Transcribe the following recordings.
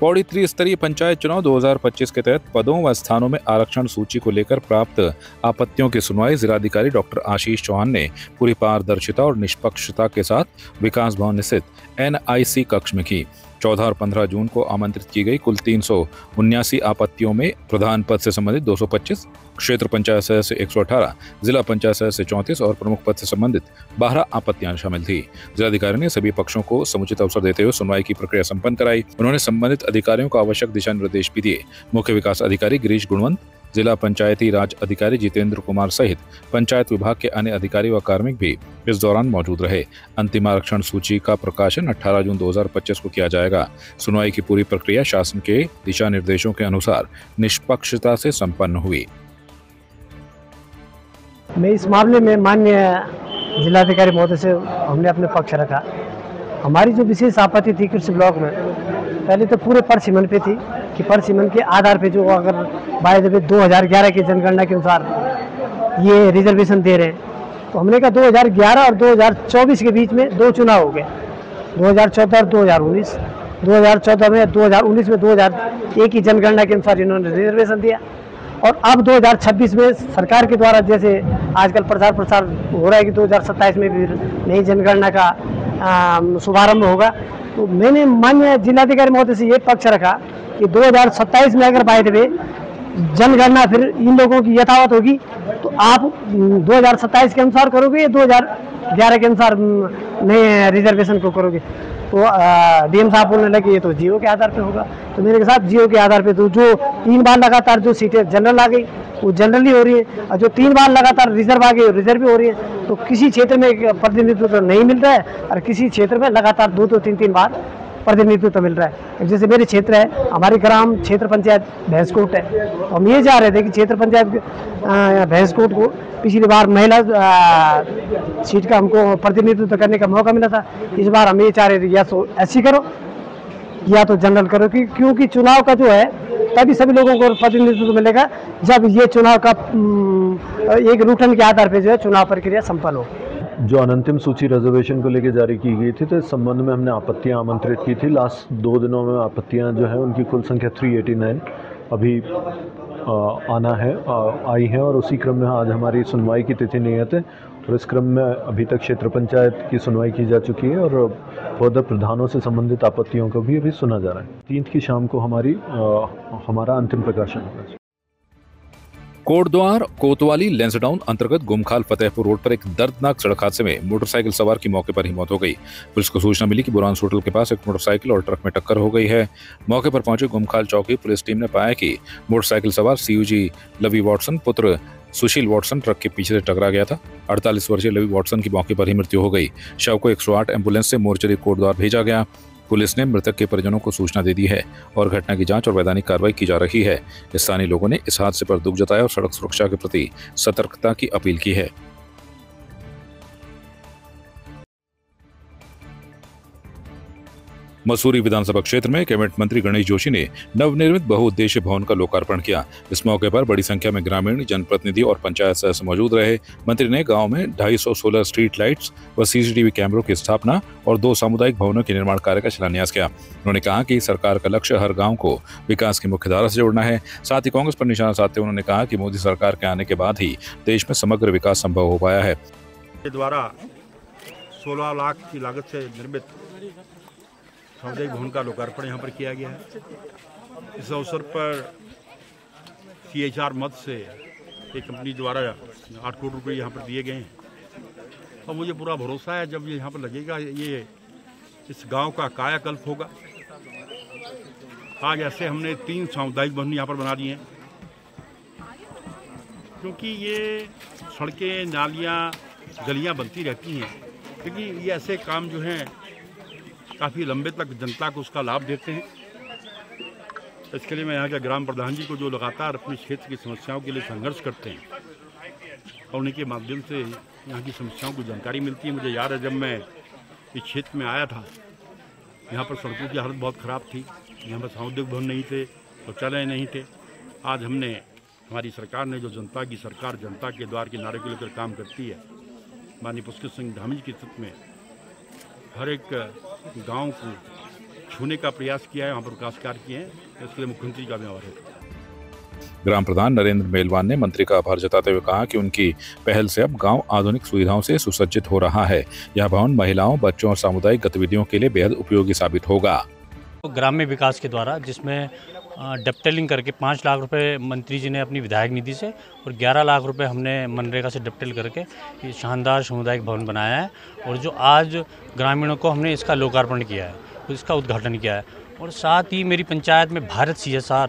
पौड़ी त्रिस्तरीय पंचायत चुनाव 2025 के तहत पदों व स्थानों में आरक्षण सूची को लेकर प्राप्त आपत्तियों की सुनवाई जिलाधिकारी डॉक्टर आशीष चौहान ने पूरी पारदर्शिता और निष्पक्षता के साथ विकास भवन स्थित एनआईसी कक्ष में की। 14 और 15 जून को आमंत्रित की गई कुल 379 आपत्तियों में प्रधान पद से संबंधित 225, क्षेत्र पंचायत सदस्य 118, जिला पंचायत सदस्य 34 और प्रमुख पद से संबंधित 12 आपत्तियां शामिल थी। जिलाधिकारी ने सभी पक्षों को समुचित अवसर देते हुए सुनवाई की प्रक्रिया संपन्न कराई। उन्होंने संबंधित अधिकारियों को आवश्यक दिशा निर्देश भी दिए। मुख्य विकास अधिकारी गिरीश गुणवंत, जिला पंचायती राज अधिकारी जितेंद्र कुमार सहित पंचायत विभाग के अन्य अधिकारी व कार्मिक भी इस दौरान मौजूद रहे। अंतिम आरक्षण सूची का प्रकाशन 18 जून 2025 को किया जाएगा। सुनवाई की पूरी प्रक्रिया शासन के दिशा निर्देशों के अनुसार निष्पक्षता से संपन्न हुई। मैं इस मामले में माननीय जिलाधिकारी महोदय से हमने अपने पक्ष रखा। हमारी जो विशेष आपत्ति थी कृषि ब्लॉक में, पहले तो पूरे परसिमन पे थी कि परसिमन के आधार पे जो अगर बाय द वे 2011 की जनगणना के अनुसार ये रिजर्वेशन दे रहे हैं, तो हमने कहा 2011 और 2024 के बीच में 2 चुनाव हो गए, 2014 और 2019। 2014 में 2019 में 2001 की जनगणना के अनुसार इन्होंने रिजर्वेशन दिया और अब 2026 में सरकार के द्वारा जैसे आजकल प्रचार हो रहा है कि 2027 में भी नई जनगणना का शुभारंभ होगा। तो मैंने माननीय जिलाधिकारी महोदय से ये पक्ष रखा कि 2027 में अगर बाय द वे जनगणना फिर इन लोगों की यथावत होगी तो आप 2027 के अनुसार करोगे या 2011 के अनुसार नए रिजर्वेशन को करोगे। तो डीएम साहब बोलने लगे ये तो जियो के आधार पे होगा। तो मेरे साथ जियो के आधार पे तो जो 3 बार लगातार जो सीटें जनरल आ गई वो जनरली हो रही है और जो 3 बार लगातार रिजर्व आ गई रिजर्व भी हो रही है। तो किसी क्षेत्र में प्रतिनिधित्व तो नहीं मिल रहा है और किसी क्षेत्र में लगातार 2-2, 3-3 बार प्रतिनिधित्व तो मिल रहा है। जैसे मेरे क्षेत्र है, हमारी ग्राम क्षेत्र पंचायत भैंसकोट है, तो हम ये चाह रहे थे कि क्षेत्र पंचायत भैंसकोट को पिछली बार महिला सीट का हमको प्रतिनिधित्व करने का मौका मिला था। इस बार हम ये चाह रहे थे या तो ऐसी करो या तो जनरल करो, क्योंकि चुनाव का जो है तभी सभी लोगों को प्रतिनिधित्व मिलेगा जब ये चुनाव का एक रूटन के आधार पर जो है चुनाव प्रक्रिया संपन्न हो। जो अनंतिम सूची रिजर्वेशन को लेकर जारी की गई थी तो इस संबंध में हमने आपत्तियां आमंत्रित की थी। लास्ट 2 दिनों में आपत्तियां जो है उनकी कुल संख्या 389 अभी आई है और उसी क्रम में आज हमारी सुनवाई की तिथि नियत है और इस क्रम में अभी तक क्षेत्र पंचायत की सुनवाई की जा चुकी है और पद प्रधानों से संबंधित आपत्तियों को भी अभी सुना जा रहा है। 3 की शाम को हमारा अंतिम प्रकाशन होगा। कोटद्वार कोतवाली लेंसडाउन अंतर्गत गुमखाल फतेहपुर रोड पर एक दर्दनाक सड़क हादसे में मोटरसाइकिल सवार की मौके पर ही मौत हो गई। पुलिस को सूचना मिली कि बुरांस होटल के पास एक मोटरसाइकिल और ट्रक में टक्कर हो गई है। मौके पर पहुंची गुमखाल चौकी पुलिस टीम ने पाया कि मोटरसाइकिल सवार सीयूजी लवी वॉटसन पुत्र सुशील वॉटसन ट्रक के पीछे से टकरा गया था। 48 वर्षीय लवी वॉटसन की मौके पर ही मृत्यु हो गई। शव को 108 एम्बुलेंस से मोर्चरी कोटद्वार भेजा गया। पुलिस ने मृतक के परिजनों को सूचना दे दी है और घटना की जांच और वैधानिक कार्रवाई की जा रही है। स्थानीय लोगों ने इस हादसे पर दुख जताया और सड़क सुरक्षा के प्रति सतर्कता की अपील की है। मसूरी विधानसभा क्षेत्र में कैबिनेट मंत्री गणेश जोशी ने नवनिर्मित बहुउद्देशीय भवन का लोकार्पण किया। इस मौके पर बड़ी संख्या में ग्रामीण, जनप्रतिनिधि और पंचायत सदस्य मौजूद रहे। मंत्री ने गांव में 250 सोलर स्ट्रीट लाइट्स व सीसीटीवी कैमरों की स्थापना और 2 सामुदायिक भवनों के निर्माण कार्य का शिलान्यास किया। उन्होंने कहा कि सरकार का लक्ष्य हर गाँव को विकास की मुख्य धारा से जोड़ना है। साथ ही कांग्रेस पर निशाना साधते उन्होंने कहा कि मोदी सरकार के आने के बाद ही देश में समग्र विकास संभव हो पाया है। द्वारा 16 लाख की लागत से निर्मित सामुदायिक भवन का लोकार्पण यहाँ पर किया गया है। इस अवसर पर CHR मद से एक कंपनी द्वारा 8 करोड़ रुपये यहाँ पर दिए गए हैं और मुझे पूरा भरोसा है जब ये यहाँ पर लगेगा ये इस गांव का कायाकल्प होगा। आज ऐसे हमने 3 सामुदायिक भवन यहाँ पर बना दिए हैं क्योंकि ये सड़कें, नालियाँ, गलियाँ बनती रहती हैं, क्योंकि ये ऐसे काम जो हैं काफ़ी लंबे तक जनता को उसका लाभ देते हैं। इसके लिए मैं यहाँ के ग्राम प्रधान जी को जो लगातार अपने क्षेत्र की समस्याओं के लिए संघर्ष करते हैं और उन्हीं के माध्यम से यहाँ की समस्याओं को जानकारी मिलती है। मुझे याद है जब मैं इस क्षेत्र में आया था, यहाँ पर सड़कों की हालत बहुत ख़राब थी, यहाँ पर सामुदायिक भवन नहीं थे, शौचालय नहीं थे। आज हमारी सरकार ने जो जनता की सरकार, जनता के द्वार के नारे को लेकर काम करती है, माननीय पुष्कर सिंह धामी जी के नेतृत्व में हर एक गांव को छूने का प्रयास किया है, वहाँ पर विकास कार्य किए हैं, इसके लिए मुख्यमंत्री का भी आभार है। ग्राम प्रधान नरेंद्र मेलवान ने मंत्री का आभार जताते हुए कहा कि उनकी पहल से अब गांव आधुनिक सुविधाओं से सुसज्जित हो रहा है। यह भवन महिलाओं, बच्चों और सामुदायिक गतिविधियों के लिए बेहद उपयोगी साबित होगा। ग्राम्य विकास के द्वारा जिसमें डबटेलिंग करके 5 लाख रुपए मंत्री जी ने अपनी विधायक निधि से और 11 लाख रुपए हमने मनरेगा से डबटेल करके ये शानदार सामुदायिक भवन बनाया है। और जो आज ग्रामीणों को हमने इसका लोकार्पण किया है, इसका उद्घाटन किया है। और साथ ही मेरी पंचायत में भारत CSR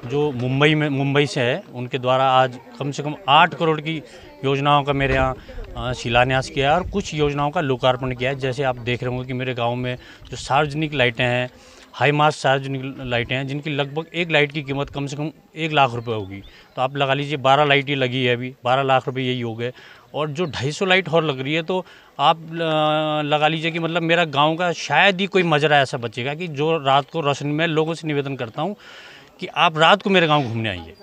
जो मुंबई से है, उनके द्वारा आज कम से कम 8 करोड़ की योजनाओं का मेरे यहाँ शिलान्यास किया है और कुछ योजनाओं का लोकार्पण किया है। जैसे आप देख रहे होंगे कि मेरे गांव में जो सार्वजनिक लाइटें हैं, हाई मास्ट सार्वजनिक लाइटें हैं, जिनकी लगभग एक लाइट की कीमत कम से कम 1 लाख रुपए होगी। तो आप लगा लीजिए 12 लाइट ही लगी है, अभी 12 लाख रुपए यही हो गए। और जो 250 लाइट और लग रही है, तो आप लगा लीजिए कि मतलब मेरा गांव का शायद ही कोई मजरा ऐसा बचेगा कि जो रात को रोशनी में लोगों से निवेदन करता हूं कि आप रात को मेरे गांव घूमने आइए।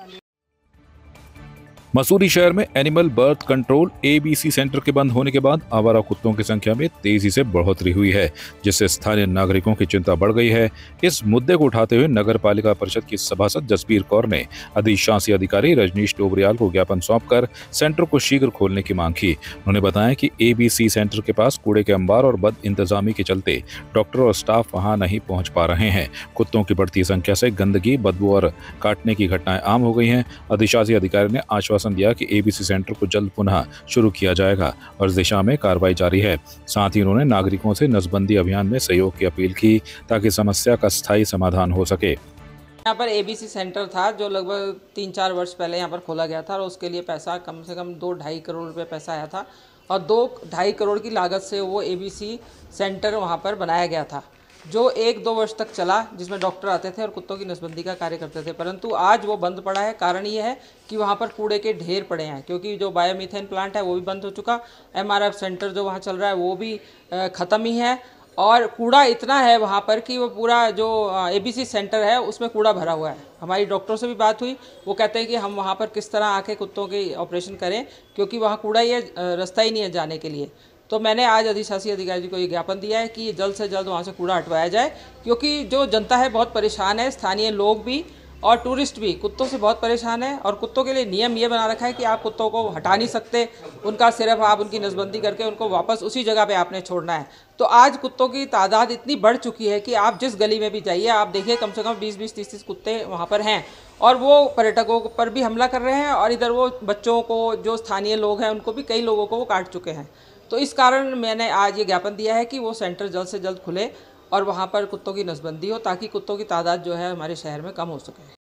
मसूरी शहर में animal birth control ABC centre के बंद होने के बाद आवारा कुत्तों की संख्या में तेजी से बढ़ोतरी हुई है, जिससे स्थानीय नागरिकों की चिंता बढ़ गई है। इस मुद्दे को उठाते हुए नगर पालिका परिषद की सभासद जसबीर कौर ने अधिशासी अधिकारी रजनीश डोबरियाल को ज्ञापन सौंपकर सेंटर को शीघ्र खोलने की मांग की। उन्होंने बताया कि ABC सेंटर के पास कूड़े के अंबार और बद इंतजामी के चलते डॉक्टर और स्टाफ वहां नहीं पहुंच पा रहे हैं। कुत्तों की बढ़ती संख्या से गंदगी, बदबू और काटने की घटनाएं आम हो गई हैं। अधिशासी अधिकारी ने आश्वासन दिया कि ABC सेंटर को जल्द पुनः शुरू किया जाएगा और इस दिशा में कार्रवाई जारी है। साथ ही उन्होंने नागरिकों से नसबंदी अभियान में सहयोग की अपील की ताकि समस्या का स्थायी समाधान हो सके। यहाँ पर ABC सेंटर था जो लगभग 3-4 वर्ष पहले यहाँ पर खोला गया था और उसके लिए पैसा कम से कम 2-2.5 करोड़ रुपए पैसा आया था और 2-2.5 करोड़ की लागत से वो ABC सेंटर वहाँ पर बनाया गया था, जो 1-2 वर्ष तक चला, जिसमें डॉक्टर आते थे और कुत्तों की नसबंदी का कार्य करते थे। परंतु आज वो बंद पड़ा है। कारण ये है कि वहाँ पर कूड़े के ढेर पड़े हैं, क्योंकि जो बायोमीथेन प्लांट है वो भी बंद हो चुका, MRF सेंटर जो वहाँ चल रहा है वो भी ख़त्म ही है और कूड़ा इतना है वहाँ पर कि वो पूरा जो ABC सेंटर है उसमें कूड़ा भरा हुआ है। हमारी डॉक्टरों से भी बात हुई, वो कहते हैं कि हम वहाँ पर किस तरह आके कुत्तों के ऑपरेशन करें, क्योंकि वहाँ कूड़ा ये रास्ता ही नहीं है जाने के लिए। तो मैंने आज अधिशासी अधिकारी जी को ये ज्ञापन दिया है कि जल्द से जल्द वहाँ से कूड़ा हटवाया जाए, क्योंकि जो जनता है बहुत परेशान है, स्थानीय लोग भी और टूरिस्ट भी कुत्तों से बहुत परेशान है। और कुत्तों के लिए नियम ये बना रखा है कि आप कुत्तों को हटा नहीं सकते, उनका सिर्फ आप उनकी नसबंदी करके उनको वापस उसी जगह पे आपने छोड़ना है। तो आज कुत्तों की तादाद इतनी बढ़ चुकी है कि आप जिस गली में भी जाइए, आप देखिए कम से कम 20-20, 30-30 कुत्ते वहाँ पर हैं और वो पर्यटकों पर भी हमला कर रहे हैं और इधर वो बच्चों को, जो स्थानीय लोग हैं, उनको भी कई लोगों को वो काट चुके हैं। तो इस कारण मैंने आज ये ज्ञापन दिया है कि वो सेंटर जल्द से जल्द खुले और वहाँ पर कुत्तों की नसबंदी हो, ताकि कुत्तों की तादाद जो है हमारे शहर में कम हो सके।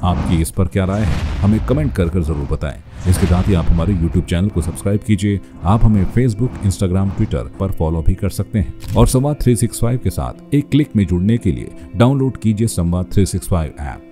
आपकी इस पर क्या राय है, हमें कमेंट कर जरूर बताएं। इसके साथ ही आप हमारे YouTube चैनल को सब्सक्राइब कीजिए। आप हमें Facebook, Instagram, Twitter पर फॉलो भी कर सकते हैं और संवाद 365 के साथ एक क्लिक में जुड़ने के लिए डाउनलोड कीजिए संवाद 365 ऐप।